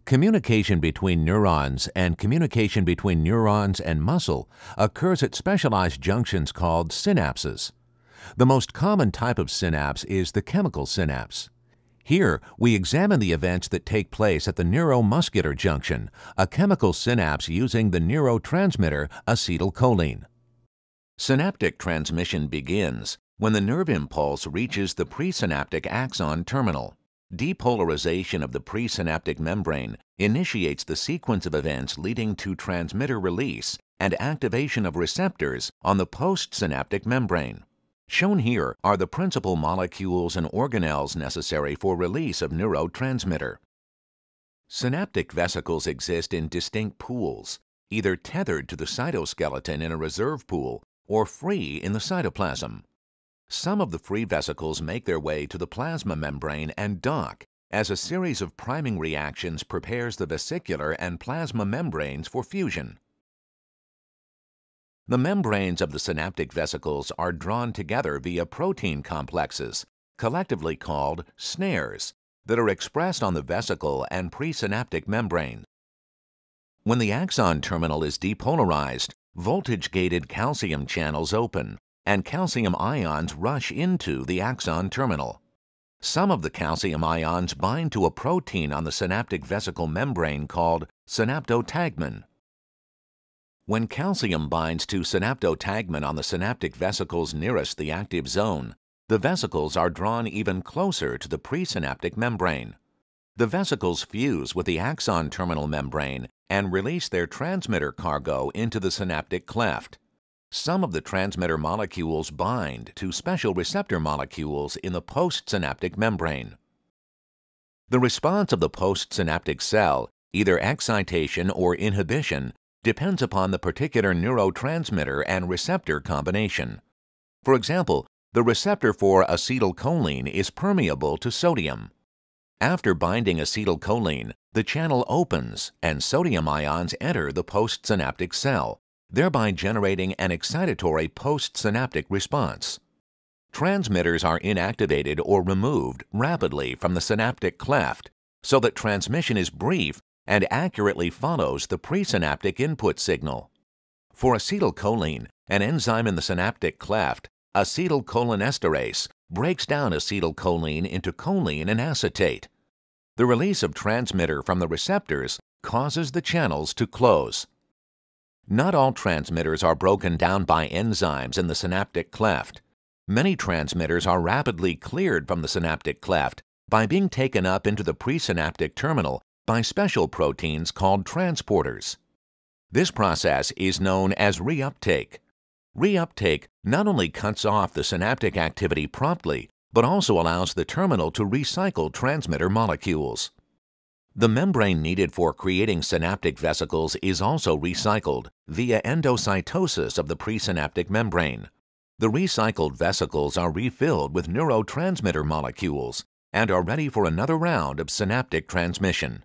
Communication between neurons and communication between neurons and muscle occurs at specialized junctions called synapses. The most common type of synapse is the chemical synapse. Here, we examine the events that take place at the neuromuscular junction, a chemical synapse using the neurotransmitter acetylcholine. Synaptic transmission begins when the nerve impulse reaches the presynaptic axon terminal. Depolarization of the presynaptic membrane initiates the sequence of events leading to transmitter release and activation of receptors on the postsynaptic membrane. Shown here are the principal molecules and organelles necessary for release of neurotransmitter. Synaptic vesicles exist in distinct pools, either tethered to the cytoskeleton in a reserve pool or free in the cytoplasm. Some of the free vesicles make their way to the plasma membrane and dock as a series of priming reactions prepares the vesicular and plasma membranes for fusion. The membranes of the synaptic vesicles are drawn together via protein complexes, collectively called snares, that are expressed on the vesicle and presynaptic membrane. When the axon terminal is depolarized, voltage-gated calcium channels open, and calcium ions rush into the axon terminal. Some of the calcium ions bind to a protein on the synaptic vesicle membrane called synaptotagmin. When calcium binds to synaptotagmin on the synaptic vesicles nearest the active zone, the vesicles are drawn even closer to the presynaptic membrane. The vesicles fuse with the axon terminal membrane and release their transmitter cargo into the synaptic cleft. Some of the transmitter molecules bind to special receptor molecules in the postsynaptic membrane. The response of the postsynaptic cell, either excitation or inhibition, depends upon the particular neurotransmitter and receptor combination. For example, the receptor for acetylcholine is permeable to sodium. After binding acetylcholine, the channel opens and sodium ions enter the postsynaptic cell, thereby generating an excitatory postsynaptic response. Transmitters are inactivated or removed rapidly from the synaptic cleft so that transmission is brief and accurately follows the presynaptic input signal. For acetylcholine, an enzyme in the synaptic cleft, acetylcholinesterase, breaks down acetylcholine into choline and acetate. The release of transmitter from the receptors causes the channels to close. Not all transmitters are broken down by enzymes in the synaptic cleft. Many transmitters are rapidly cleared from the synaptic cleft by being taken up into the presynaptic terminal by special proteins called transporters. This process is known as reuptake. Reuptake not only cuts off the synaptic activity promptly, but also allows the terminal to recycle transmitter molecules. The membrane needed for creating synaptic vesicles is also recycled via endocytosis of the presynaptic membrane. The recycled vesicles are refilled with neurotransmitter molecules and are ready for another round of synaptic transmission.